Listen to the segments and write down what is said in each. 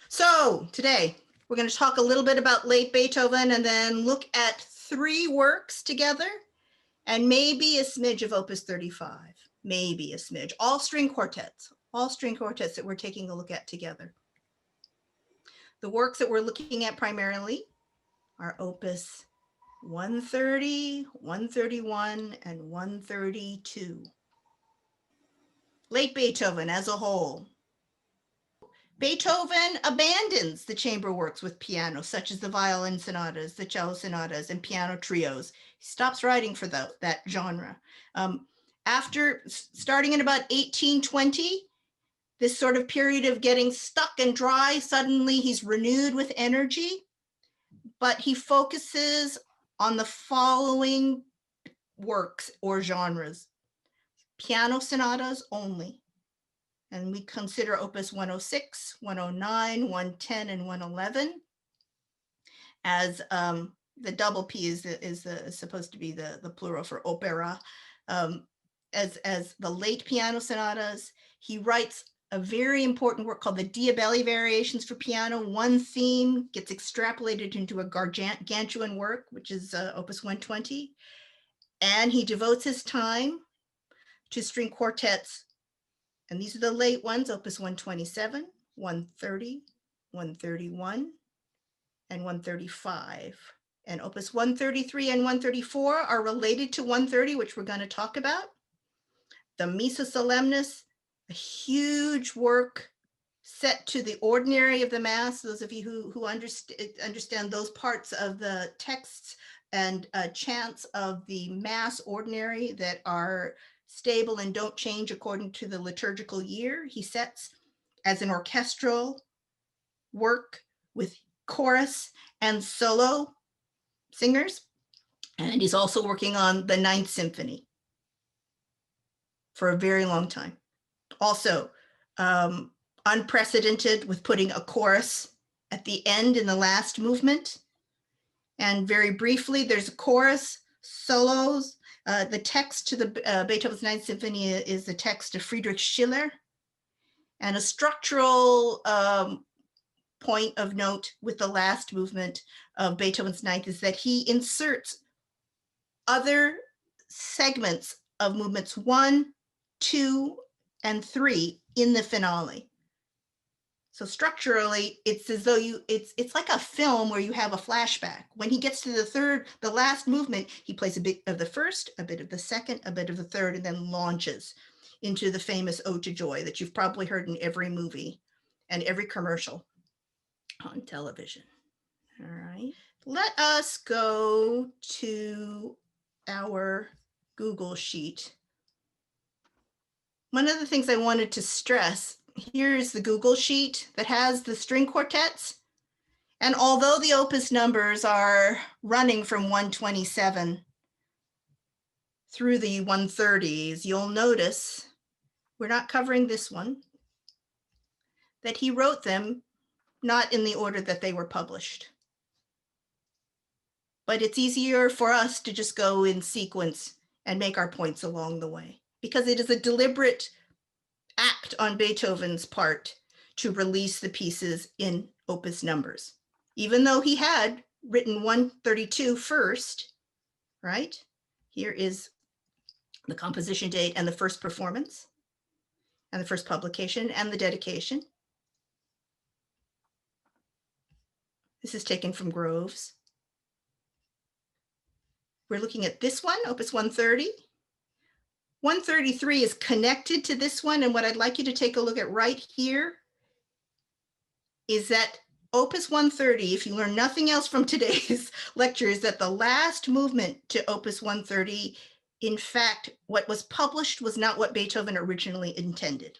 So today we're going to talk a little bit about late Beethoven and then look at 3 works together and maybe a smidge of Opus 35, maybe a smidge, all string quartets that we're taking a look at together. The works that we're looking at primarily are Opus 130, 131, and 132. Late Beethoven as a whole. Beethoven abandons the chamber works with piano, such as the violin sonatas, the cello sonatas, and piano trios. He stops writing for that genre. After starting in about 1820, this sort of period of getting stuck and dry, suddenly he's renewed with energy, but he focuses on the following works or genres: piano sonatas only. And we consider Opus 106, 109, 110, and 111 as the double P is supposed to be the plural for opera. As the late piano sonatas, he writes a very important work called the Diabelli Variations for piano. One theme gets extrapolated into a gargantuan work, which is Opus 120. And he devotes his time to string quartets. And these are the late ones: Opus 127, 130, 131, and 135. And Opus 133 and 134 are related to 130, which we're going to talk about. The Missa Solemnis, a huge work set to the ordinary of the Mass. Those of you who understand those parts of the texts and chants of the Mass ordinary that are stable and don't change according to the liturgical year, he sets as an orchestral work with chorus and solo singers. And he's also working on the Ninth Symphony for a very long time. Also, unprecedented with putting a chorus at the end in the last movement. And very briefly, there's a chorus, solos. The text to the Beethoven's Ninth Symphony is the text of Friedrich Schiller. And a structural point of note with the last movement of Beethoven's Ninth is that he inserts other segments of movements 1, 2, and 3 in the finale. So structurally, it's as though it's like a film where you have a flashback. When he gets to the last movement, he plays a bit of the first, a bit of the second, a bit of the third, and then launches into the famous Ode to Joy that you've probably heard in every movie and every commercial on television. All right, let us go to our Google Sheet. One of the things I wanted to stress, here's the Google Sheet that has the string quartets. And although the opus numbers are running from 127 through the 130s, you'll notice we're not covering this one, that he wrote them not in the order that they were published. But it's easier for us to just go in sequence and make our points along the way, because it is a deliberate act on Beethoven's part to release the pieces in opus numbers. Even though he had written 132 first, right? Here is the composition date and the first performance and the first publication and the dedication. This is taken from Groves. We're looking at this one, Opus 130. 133 is connected to this one, and what I'd like you to take a look at right here is that Opus 130, if you learn nothing else from today's lecture, is that the last movement to Opus 130, in fact, what was published was not what Beethoven originally intended.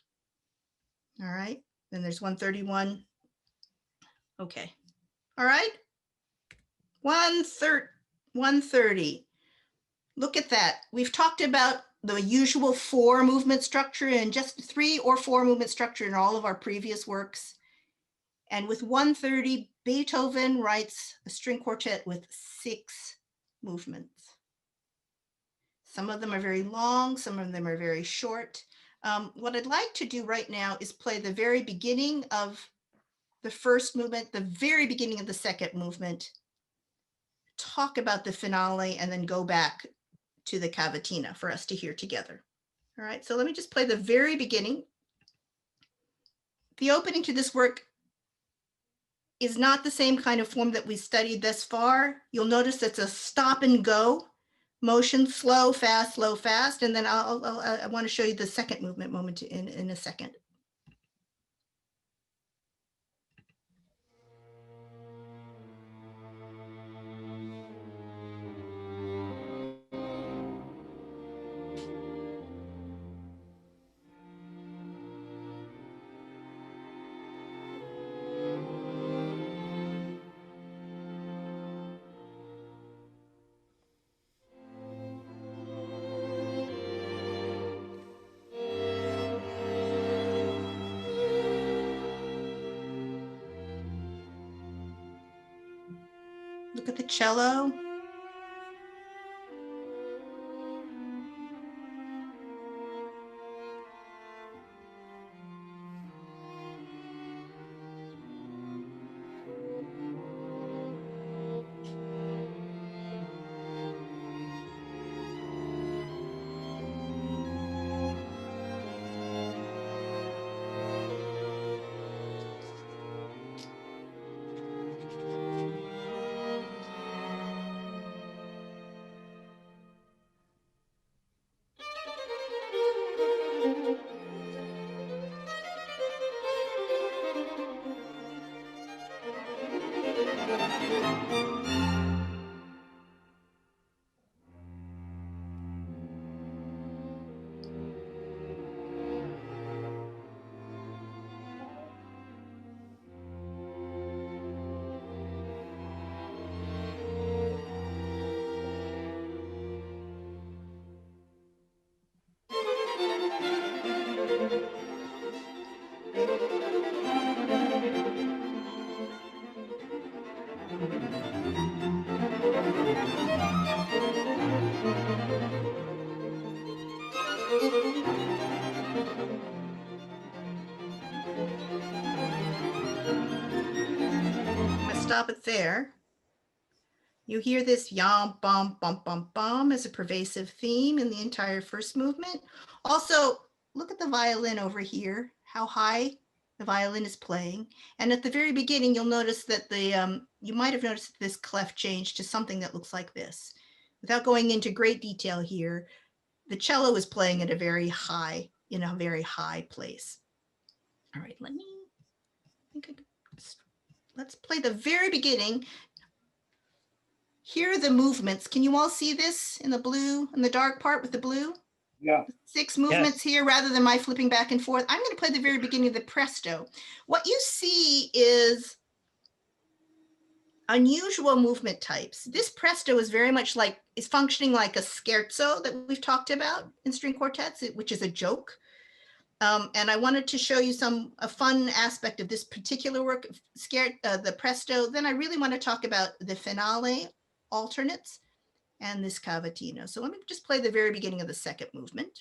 All right, then there's 131. Okay, all right. 130. Look at that. We've talked about the usual 4 movement structure and just 3 or 4 movement structure in all of our previous works. And with 130, Beethoven writes a string quartet with 6 movements. Some of them are very long, some of them are very short. What I'd like to do right now is play the very beginning of the first movement, the very beginning of the second movement, talk about the finale, and then go back to the cavatina for us to hear together. All right, so let me just play the very beginning. The opening to this work is not the same kind of form that we studied thus far. You'll notice it's a stop and go motion, slow, fast, and then I want to show you the second movement moment in a second. Look at the cello. Stop it there. You hear this yam, bum, bum, bum, bum as a pervasive theme in the entire first movement. Also, look at the violin over here, how high the violin is playing. And at the very beginning, you'll notice that you might have noticed that this clef changed to something that looks like this. Without going into great detail here, the cello is playing at a very high, in a very high place. All right, let's play the very beginning. Here are the movements. Can you all see this in the blue, in the dark part with the blue? Yeah. 6 movements here rather than my flipping back and forth. I'm going to play the very beginning of the presto. What you see is unusual movement types. This presto is very much like, is functioning like a scherzo that we've talked about in string quartets, which is a joke. And I wanted to show you a fun aspect of this particular work, the presto. Then I really want to talk about the finale alternates and this cavatina. So let me just play the very beginning of the second movement.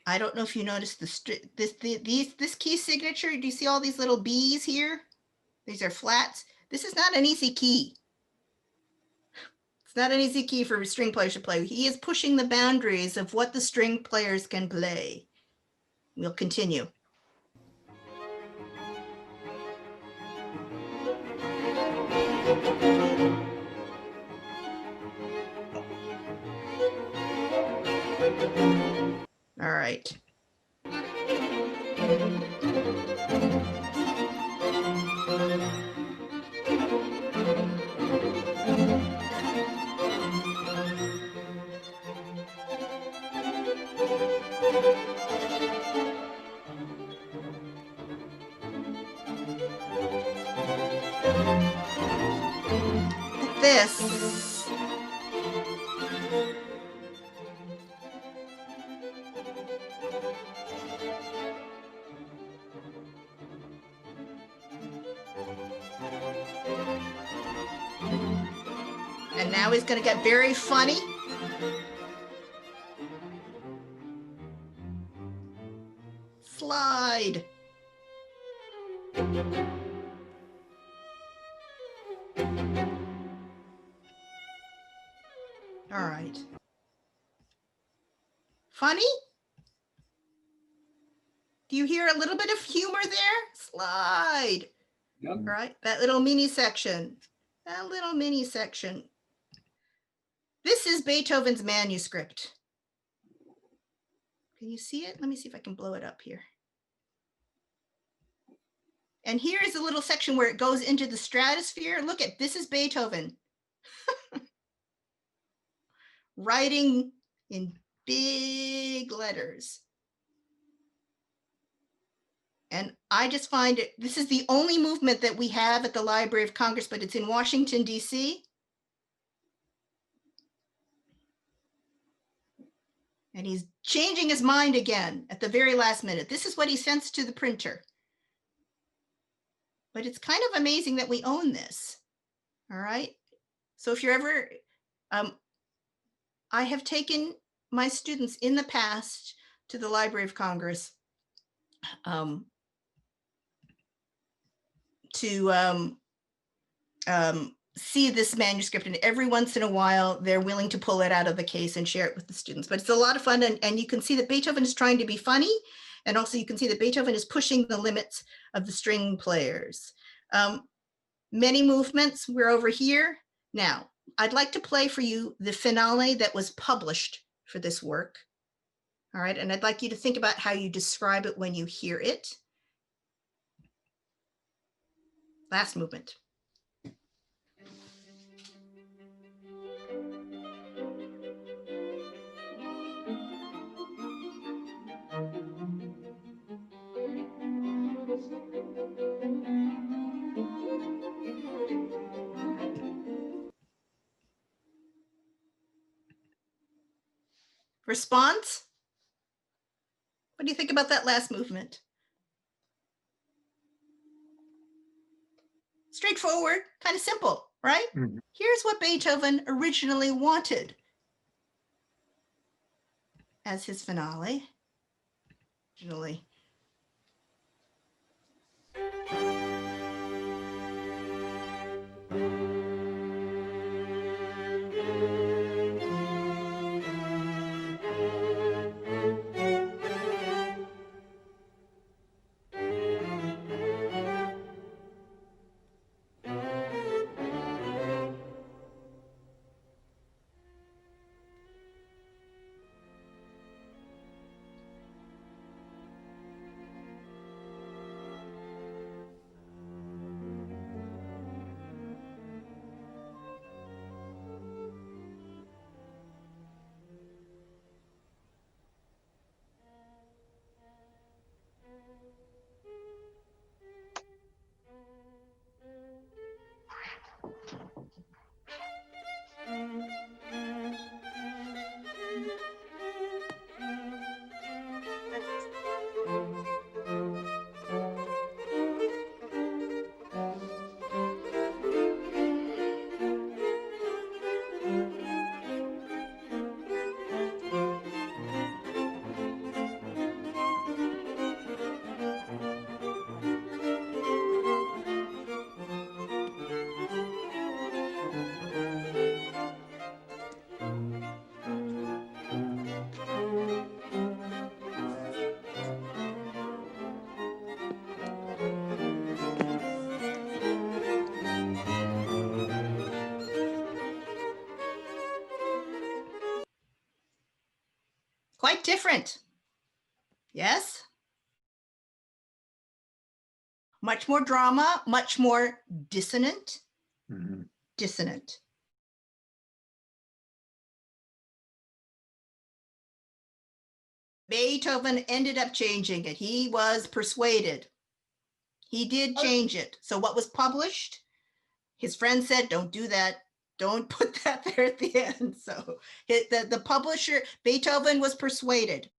I don't know if you noticed this key signature. Do you see all these little B's here? These are flats. This is not an easy key. It's not an easy key for string players to play. He is pushing the boundaries of what the string players can play. We'll continue. All right. this. And now he's going to get very funny. Slide. All right. Funny? Do you hear a little bit of humor there? Slide. Yep. All right, that little mini section. That little mini section. This is Beethoven's manuscript. Can you see it? Let me see if I can blow it up here. And here is a little section where it goes into the stratosphere. Look at, this is Beethoven. Writing in big letters. And I just find it, this is the only movement that we have at the Library of Congress, but it's in Washington, D.C. And he's changing his mind again at the very last minute. This is what he sends to the printer. But it's kind of amazing that we own this. All right. So if you're ever, I have taken my students in the past to the Library of Congress to see this manuscript, and every once in a while they're willing to pull it out of the case and share it with the students. But it's a lot of fun, and you can see that Beethoven is trying to be funny, and also you can see that Beethoven is pushing the limits of the string players. Many movements. We're over here now. I'd like to play for you the finale that was published for this work. All right, and I'd like you to think about how you describe it when you hear it. Last movement. Response? What do you think about that last movement? Straightforward, kind of simple, right? Mm-hmm. Here's what Beethoven originally wanted as his finale. Originally. Quite different. Yes? Much more drama, much more dissonant. Mm-hmm. Dissonant. Beethoven ended up changing it. He was persuaded. He did change it. So what was published? His friend said, don't do that. Don't put that there at the end. So the publisher, Beethoven was persuaded.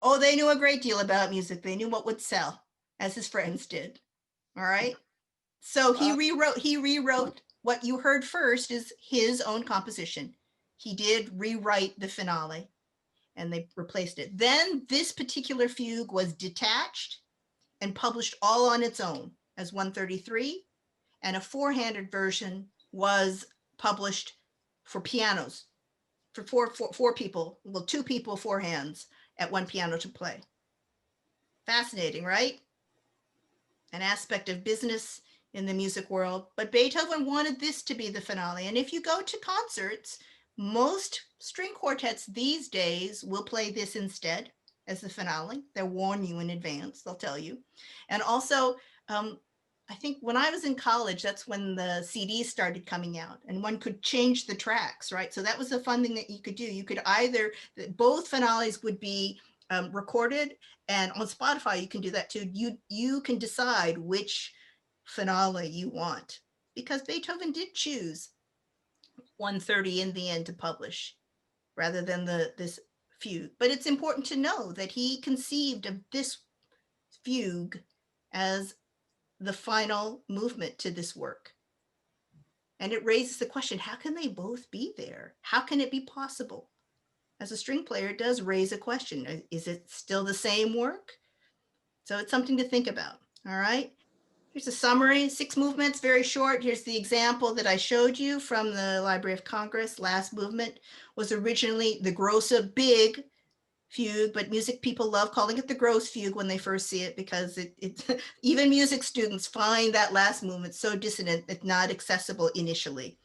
Oh, they knew a great deal about music. They knew what would sell, as his friends did. All right. So he rewrote what you heard first is his own composition. He did rewrite the finale and they replaced it. Then this particular fugue was detached and published all on its own as 133, and a four-handed version was published for pianos for four people, well, two people, four hands at one piano to play. Fascinating, right? An aspect of business in the music world. But Beethoven wanted this to be the finale. And if you go to concerts, most string quartets these days will play this instead as the finale. They'll warn you in advance, they'll tell you. And also, I think when I was in college, that's when the CDs started coming out and one could change the tracks, right? So that was a fun thing that you could do. You could either, both finales would be recorded, and on Spotify you can do that too. You can decide which finale you want, because Beethoven did choose 130 in the end to publish rather than this fugue. But it's important to know that he conceived of this fugue as the final movement to this work. And it raises the question, how can they both be there? How can it be possible? As a string player, it does raise a question. Is it still the same work? So it's something to think about. All right. Here's a summary, 6 movements, very short. Here's the example that I showed you from the Library of Congress. Last movement was originally the grosse big fugue, but music people love calling it the gross fugue when they first see it, because it even music students find that last movement so dissonant, it's not accessible initially.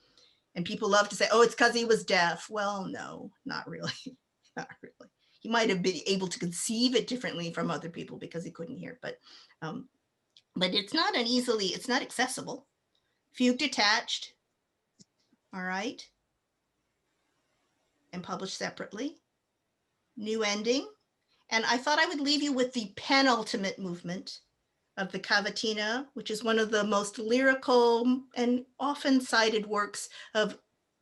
And people love to say, oh, it's because he was deaf. Well, no, not really. Not really. He might have been able to conceive it differently from other people because he couldn't hear, but it's not it's not accessible. Fugue detached, all right, and published separately. New ending. And I thought I would leave you with the penultimate movement of the cavatina, which is one of the most lyrical and often cited works of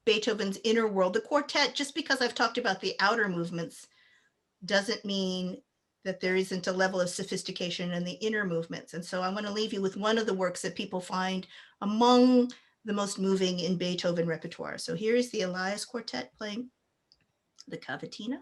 Beethoven's inner world. The quartet, just because I've talked about the outer movements, doesn't mean that there isn't a level of sophistication in the inner movements. And so I want to leave you with one of the works that people find among the most moving in Beethoven repertoire. So here is the Elias Quartet playing the cavatina.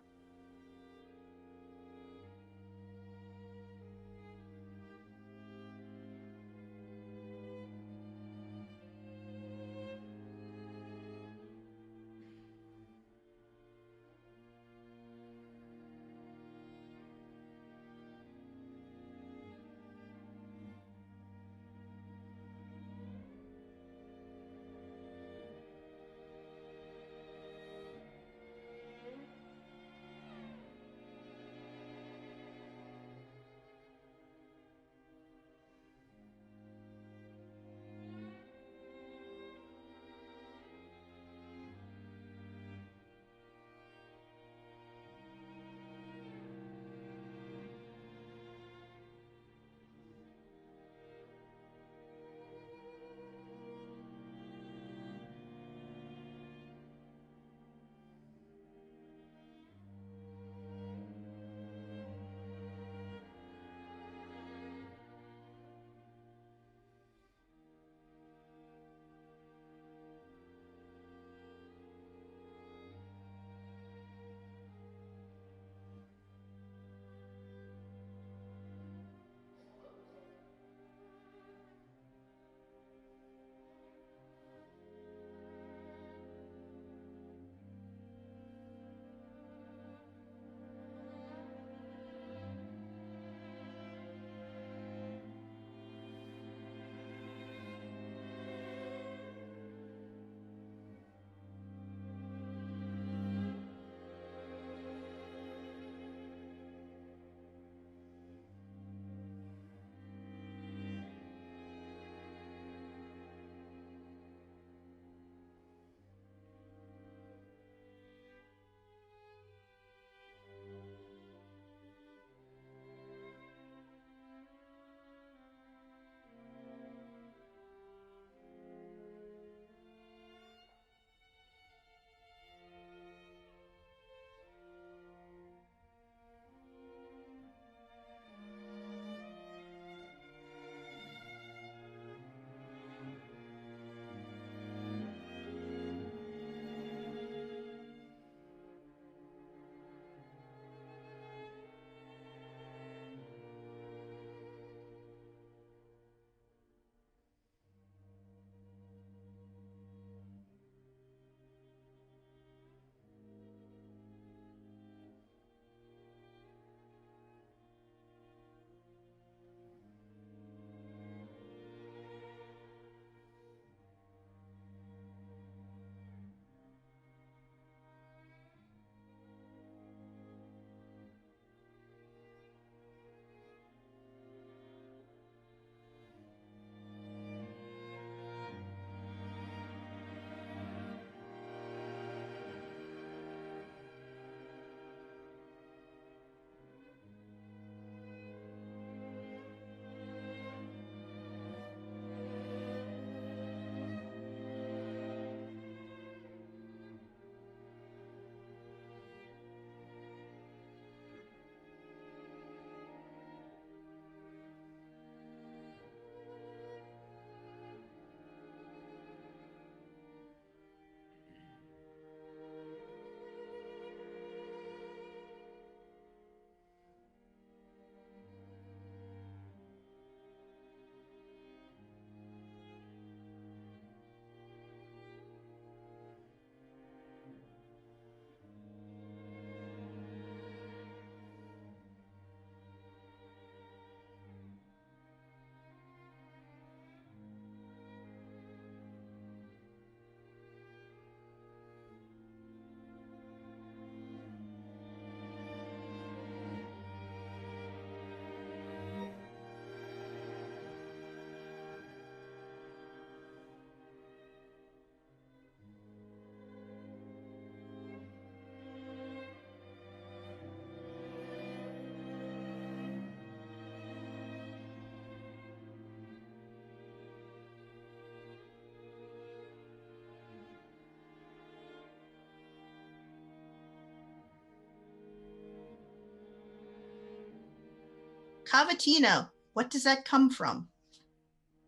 Cavatina, what does that come from?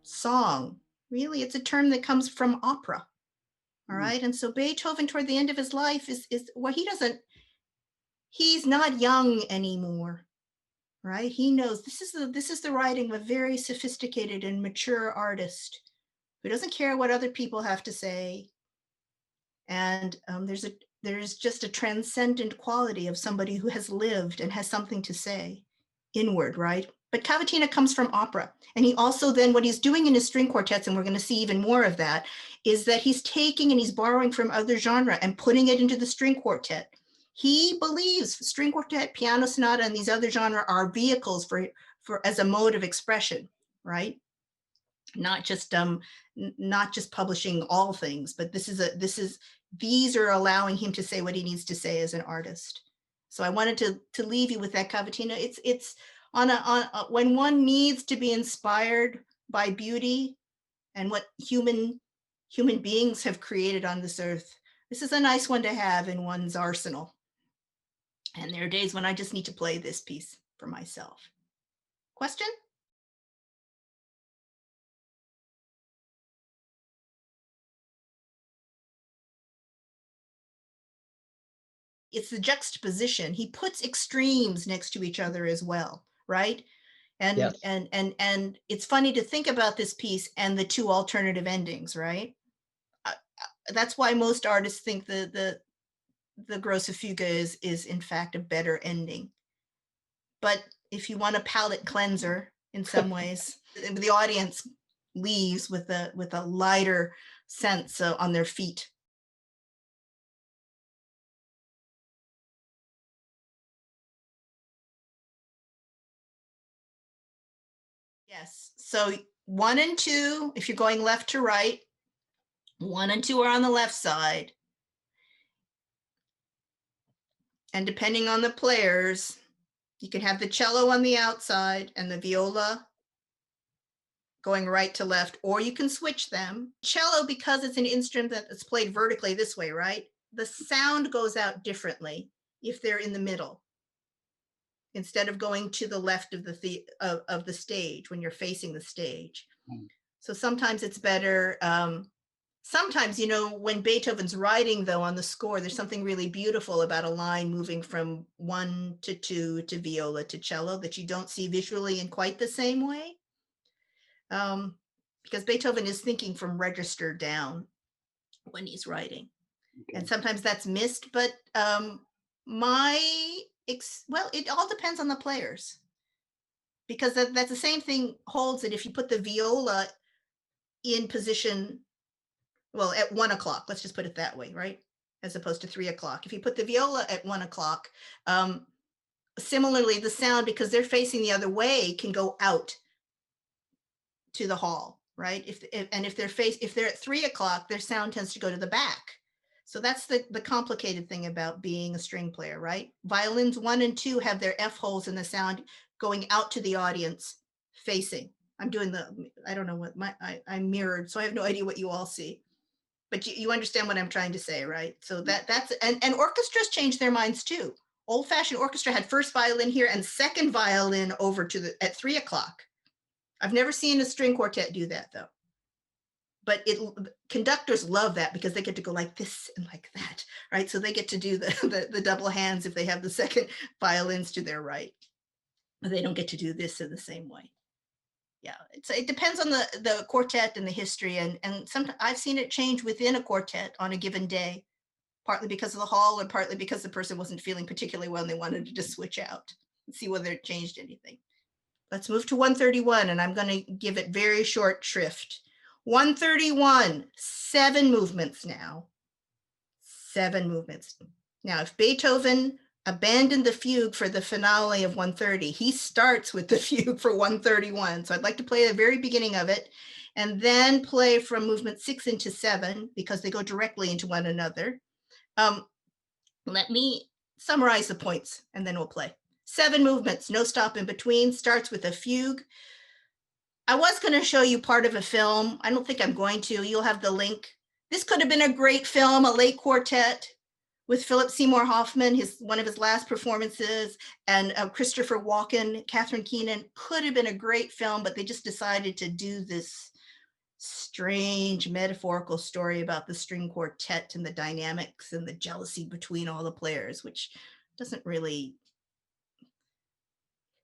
Song. Really, it's a term that comes from opera. All right. And so Beethoven, toward the end of his life, is well, he's not young anymore. Right? He knows this is the writing of a very sophisticated and mature artist who doesn't care what other people have to say. And there's just a transcendent quality of somebody who has lived and has something to say inward, right? But Cavatina comes from opera. And he also then, what he's doing in his string quartets, and we're going to see even more of that, is that he's taking and he's borrowing from other genre and putting it into the string quartet. He believes string quartet, piano sonata, and these other genre are vehicles for as a mode of expression, right? Not just publishing all things, but these are allowing him to say what he needs to say as an artist. So I wanted to leave you with that Cavatina. It's on when one needs to be inspired by beauty and what human beings have created on this earth. This is a nice one to have in one's arsenal. And there are days when I just need to play this piece for myself. Question? It's the juxtaposition. He puts extremes next to each other as well, right? And yes. and it's funny to think about this piece and the two alternative endings, right? That's why most artists think the Grosse Fuge is in fact a better ending. But if you want a palate cleanser in some ways, the audience leaves with a lighter sense on their feet. Yes. So 1 and 2, if you're going left to right, 1 and 2 are on the left side. And depending on the players, you can have the cello on the outside and the viola going right to left, or you can switch them. Cello, because it's an instrument that's played vertically this way, right? The sound goes out differently if they're in the middle, instead of going to the left of the stage when you're facing the stage. So sometimes it's better. Sometimes, when Beethoven's writing, though, on the score, there's something really beautiful about a line moving from 1 to 2 to viola to cello that you don't see visually in quite the same way. Because Beethoven is thinking from register down when he's writing. Okay. And sometimes that's missed, but it all depends on the players. Because that's the same thing holds that if you put the viola in position, well, at 1 o'clock, let's just put it that way, right? As opposed to 3 o'clock. If you put the viola at 1 o'clock, similarly, the sound, because they're facing the other way, can go out to the hall, right? If they're at 3 o'clock, their sound tends to go to the back. So that's the complicated thing about being a string player, right? Violins 1 and 2 have their F holes in the sound going out to the audience facing. I'm doing I don't know what I'm mirrored, so I have no idea what you all see. But you understand what I'm trying to say, right? So that's and orchestras change their minds too. Old-fashioned orchestra had first violin here and second violin over at 3 o'clock. I've never seen a string quartet do that, though. But conductors love that because they get to go like this and like that, right? So they get to do the double hands if they have the second violins to their right. But they don't get to do this in the same way. Yeah, it depends on the quartet and the history, and sometimes I've seen it change within a quartet on a given day, partly because of the hall and partly because the person wasn't feeling particularly well and they wanted to just switch out and see whether it changed anything. Let's move to 131, and I'm going to give it very short shrift. 131, 7 movements now. 7 movements. Now, if Beethoven abandoned the fugue for the finale of 130, he starts with the fugue for 131. So I'd like to play the very beginning of it and then play from movement 6 into 7 because they go directly into one another. Let me summarize the points and then we'll play. 7 movements, no stop in between, starts with a fugue. I was going to show you part of a film. I don't think I'm going to. You'll have the link. This could have been a great film, a late quartet, with Philip Seymour Hoffman, one of his last performances, and Christopher Walken, Catherine Keenan. Could have been a great film, but they just decided to do this strange metaphorical story about the string quartet and the dynamics and the jealousy between all the players, which doesn't really.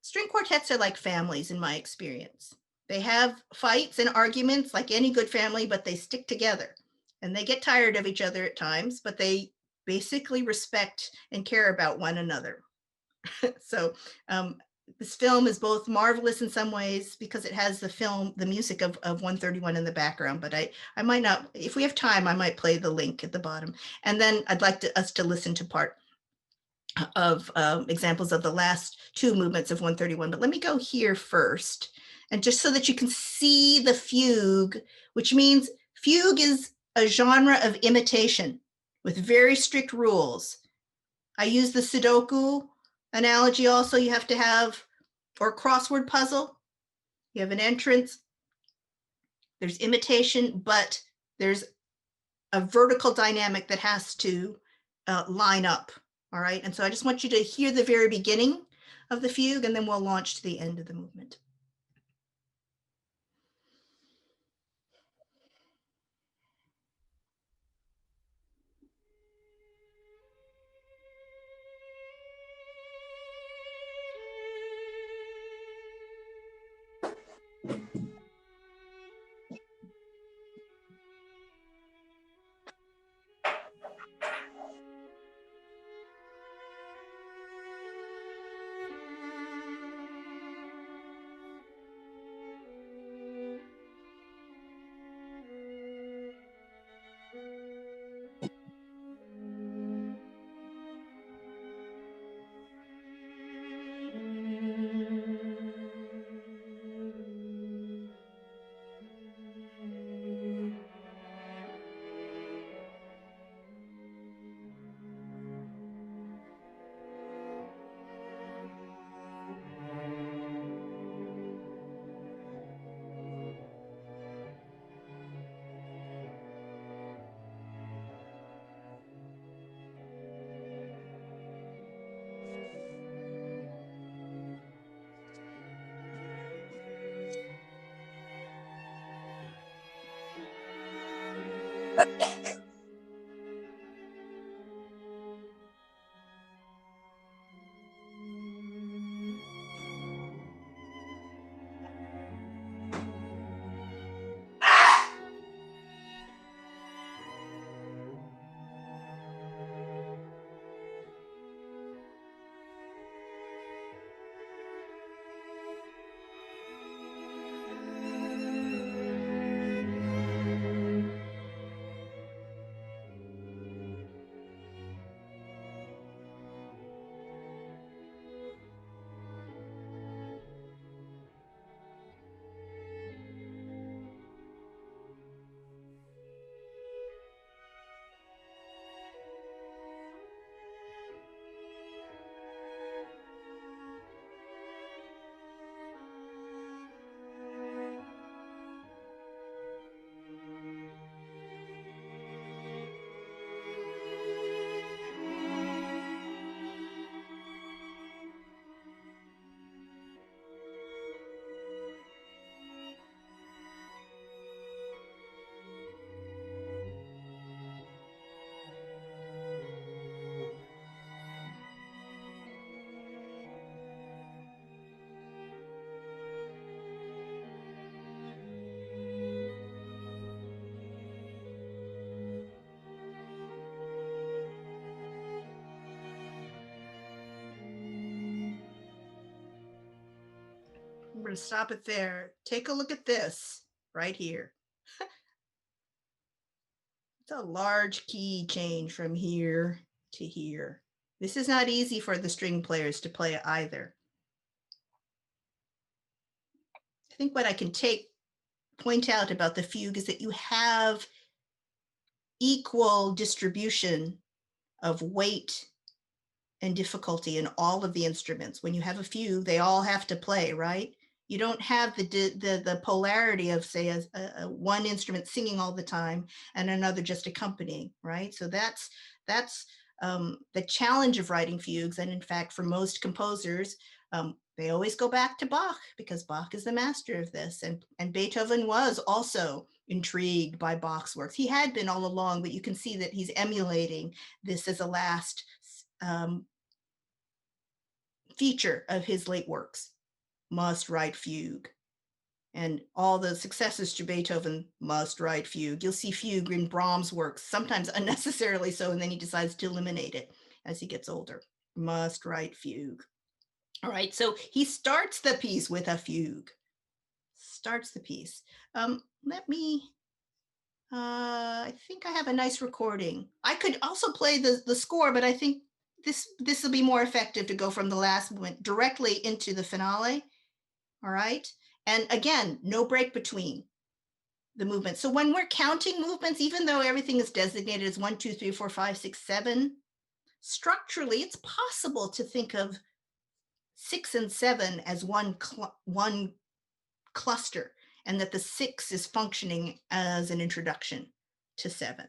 String quartets are like families in my experience. They have fights and arguments like any good family, but they stick together, and they get tired of each other at times, but they basically respect and care about one another. So this film is both marvelous in some ways because it has the music of 131 in the background, but I might not, if we have time, I might play the link at the bottom. And then I'd like us to listen to part of examples of the last two movements of 131. But let me go here first. And just so that you can see the fugue, which means fugue is a genre of imitation with very strict rules. I use the Sudoku analogy also. You have to have, or crossword puzzle. You have an entrance. There's imitation, but there's a vertical dynamic that has to line up. All right. And so I just want you to hear the very beginning of the fugue, and then we'll launch to the end of the movement. I'm going to stop it there. Take a look at this right here. It's a large key change from here to here. This is not easy for the string players to play either. I think what I can point out about the fugue is that you have equal distribution of weight and difficulty in all of the instruments. When you have a fugue, they all have to play, right? You don't have the polarity of, say, a one instrument singing all the time and another just accompanying, right? So that's the challenge of writing fugues. And in fact, for most composers, they always go back to Bach because Bach is the master of this. And Beethoven was also intrigued by Bach's works. He had been all along, but you can see that he's emulating this as a last feature of his late works. Must write fugue. And all the successors to Beethoven must write fugue. You'll see fugue in Brahms' works, sometimes unnecessarily so, and then he decides to eliminate it as he gets older. Must write fugue. All right, so he starts the piece with a fugue. Starts the piece. Let me, I think I have a nice recording. I could also play the score, but I think this will be more effective to go from the last movement directly into the finale. All right. And again, no break between the movements. So when we're counting movements, even though everything is designated as 1, 2, 3, 4, 5, 6, 7, structurally, it's possible to think of 6 and 7 as one cluster, and that the 6 is functioning as an introduction to 7.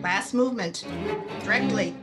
Last movement, directly.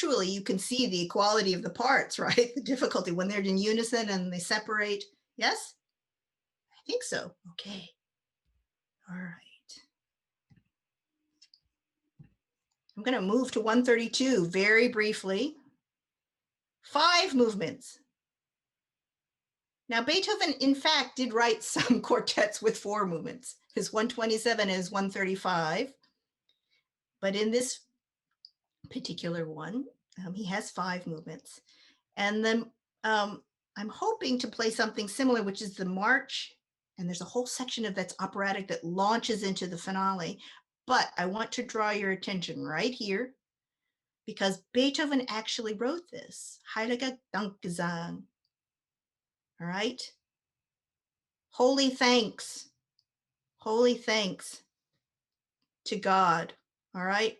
visually you can see the equality of the parts, right? The difficulty when they're in unison and they separate. Yes? I think so. Okay. All right. I'm going to move to 132 very briefly. 5 movements. Now, Beethoven, in fact, did write some quartets with 4 movements. His 127 and his 135. But in this particular one, he has 5 movements. And then I'm hoping to play something similar, which is the march. And there's a whole section of that's operatic that launches into the finale. But I want to draw your attention right here, because Beethoven actually wrote this. Heilige Dankgesang. All right. Holy thanks. Holy thanks to God. All right.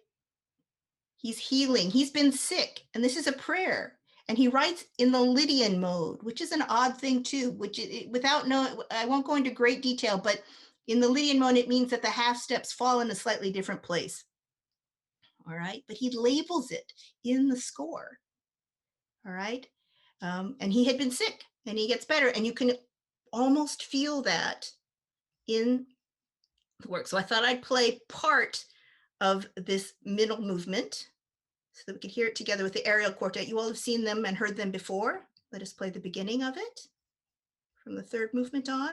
He's healing. He's been sick. And this is a prayer. And he writes in the Lydian mode, which is an odd thing too, which without knowing, I won't go into great detail, but in the Lydian mode, it means that the half steps fall in a slightly different place. All right. But he labels it in the score. All right. And he had been sick and he gets better. And you can almost feel that in the work. So I thought I'd play part of this middle movement so that we could hear it together with the aerial quartet. You all have seen them and heard them before. Let us play the beginning of it from the 3rd movement on.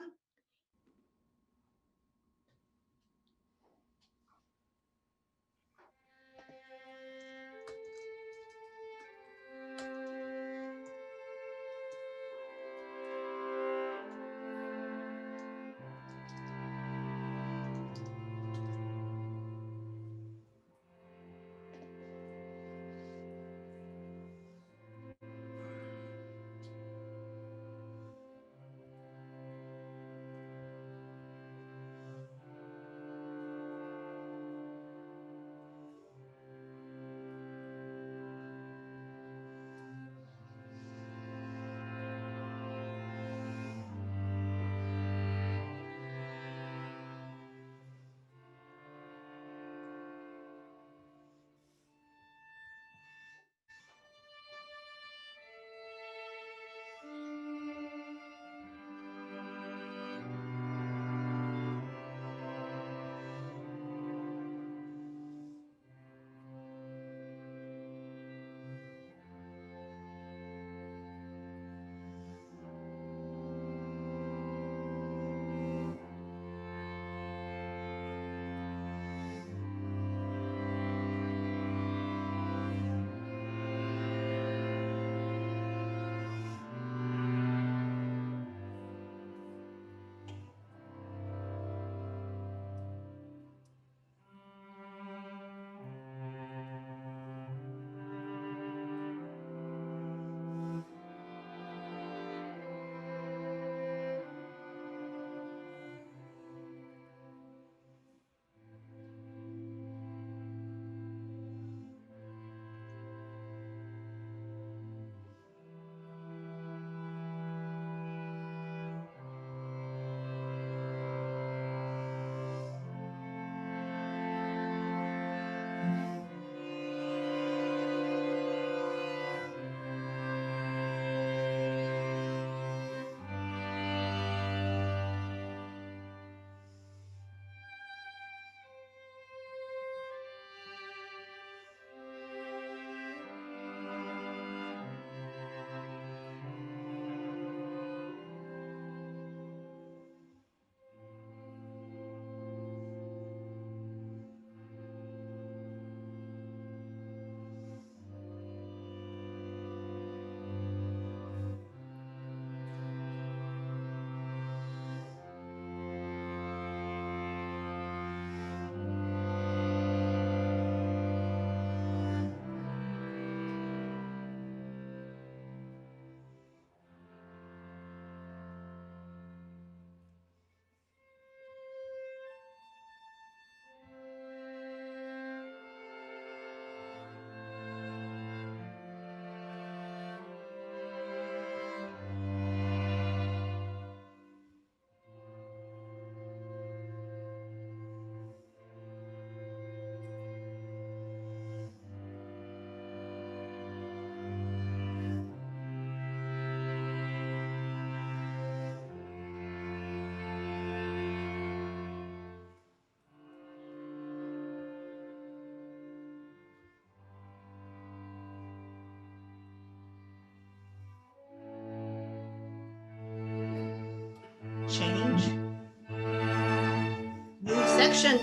section.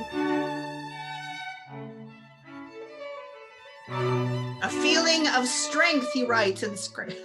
A feeling of strength, he writes in the script.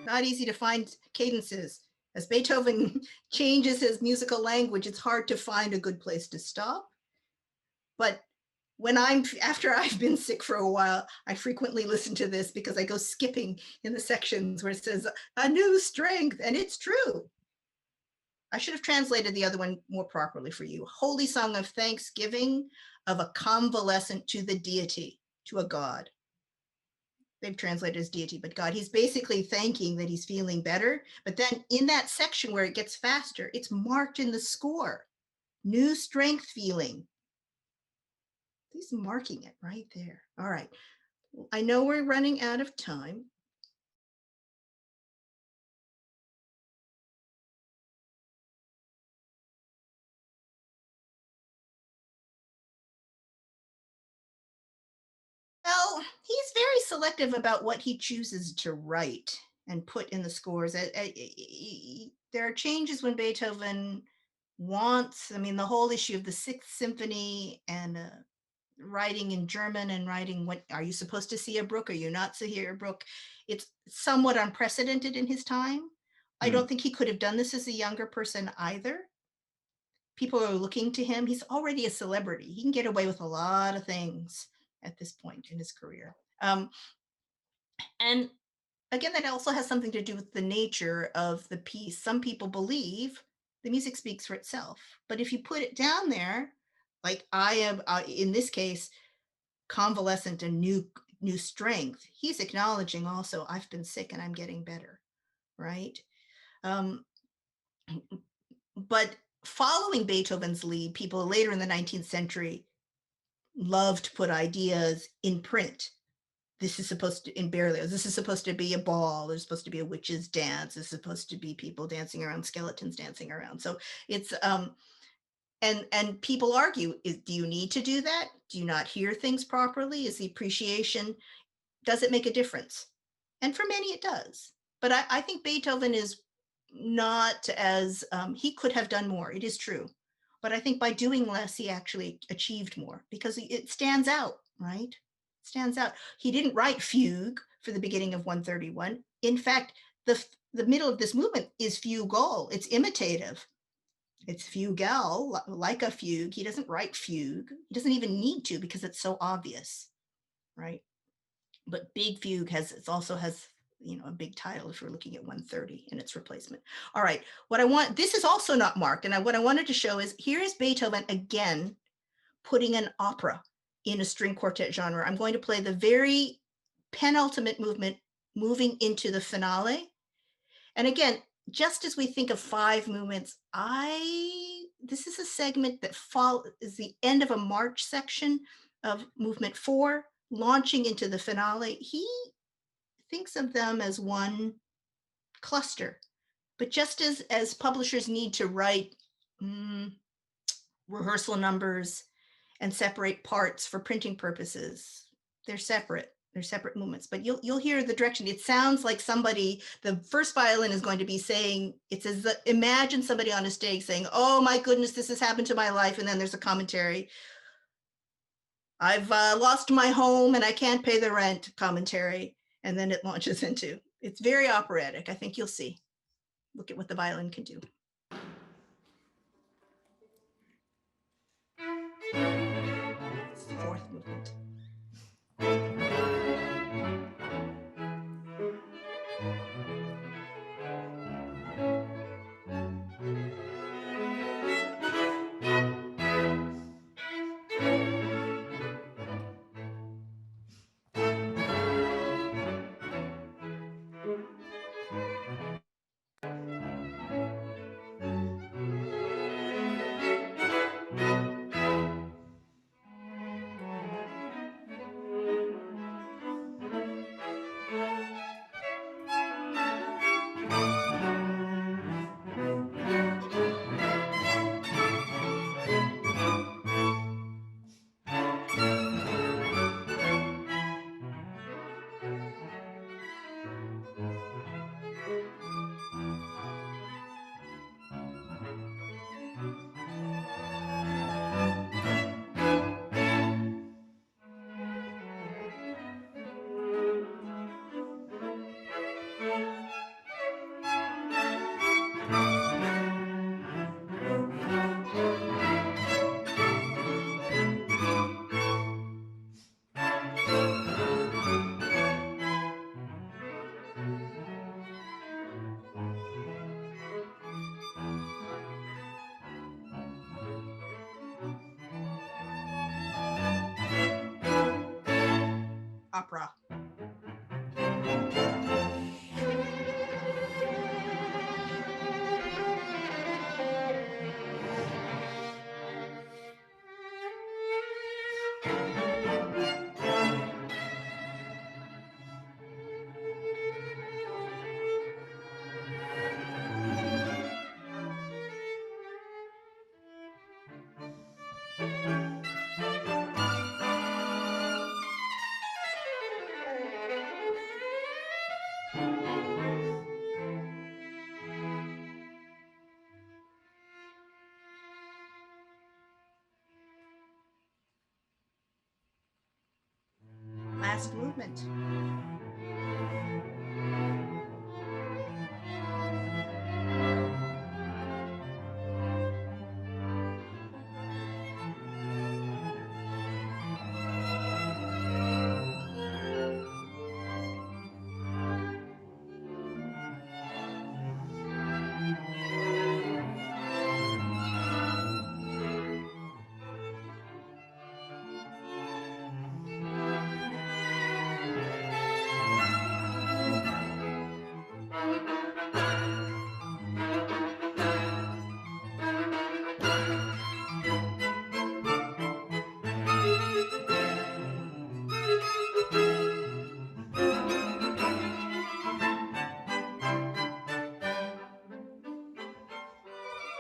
Not easy to find cadences. As Beethoven changes his musical language, it's hard to find a good place to stop. But after I've been sick for a while, I frequently listen to this because I go skipping in the sections where it says a new strength, and it's true. I should have translated the other one more properly for you. Holy song of thanksgiving of a convalescent to the deity, to a god. They've translated as deity, but God. He's basically thanking that he's feeling better. But then in that section where it gets faster, it's marked in the score. New strength feeling. He's marking it right there. All right. I know we're running out of time. Well, he's very selective about what he chooses to write and put in the scores. There are changes when Beethoven wants, I mean, the whole issue of the Sixth Symphony and writing in German and writing, what are you supposed to see a brook? Are you not to hear a brook? It's somewhat unprecedented in his time. I don't think he could have done this as a younger person either. People are looking to him. He's already a celebrity. He can get away with a lot of things at this point in his career. And again, that also has something to do with the nature of the piece. Some people believe the music speaks for itself, but if you put it down there, like I am in this case, convalescent and new strength, he's acknowledging also, I've been sick and I'm getting better, right? But following Beethoven's lead, people later in the 19th century loved to put ideas in print. This is supposed to, in Berlioz, this is supposed to be a ball. There's supposed to be a witch's dance. It's supposed to be people dancing around, skeletons dancing around. So it's, and people argue, do you need to do that? Do you not hear things properly? Is the appreciation, does it make a difference? And for many it does. But I think Beethoven is not as, he could have done more, it is true. But I think by doing less, he actually achieved more because it stands out, right? Stands out. He didn't write fugue for the beginning of 131. In fact, the middle of this movement is fugal. It's imitative. It's fugal, like a fugue. He doesn't write fugue. He doesn't even need to because it's so obvious, right? But big fugue also has, you know, a big title if we're looking at 130 in its replacement. All right, this is also not marked, and what I wanted to show is, here is Beethoven again putting an opera in a string quartet genre. I'm going to play the very penultimate movement, moving into the finale. And again, just as we think of 5 movements, this is a segment that is the end of a march section of movement 4, launching into the finale. He thinks of them as one cluster. But just as publishers need to write rehearsal numbers and separate parts for printing purposes, they're separate. They're separate movements, but you'll hear the direction. It sounds like somebody, the first violin is going to be saying, it says, imagine somebody on a stage saying, oh my goodness, this has happened to my life. And then there's a commentary. I've lost my home and I can't pay the rent commentary. And then it launches into, it's very operatic. I think you'll see. Look at what the violin can do. It's the fourth movement. Opera. Last movement.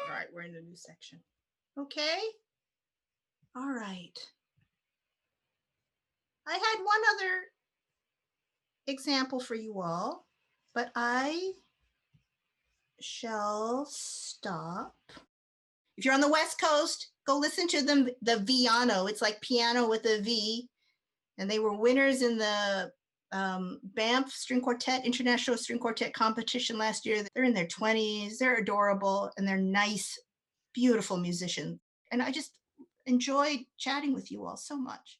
All right, we're in a new section. Okay. All right. I had one other example for you all, but I shall stop. If you're on the West Coast, go listen to them, the Viano. It's like piano with a V. And they were winners in the Banff String Quartet, International String Quartet competition last year. They're in their 20s. They're adorable and they're nice, beautiful musicians. And I just enjoyed chatting with you all so much.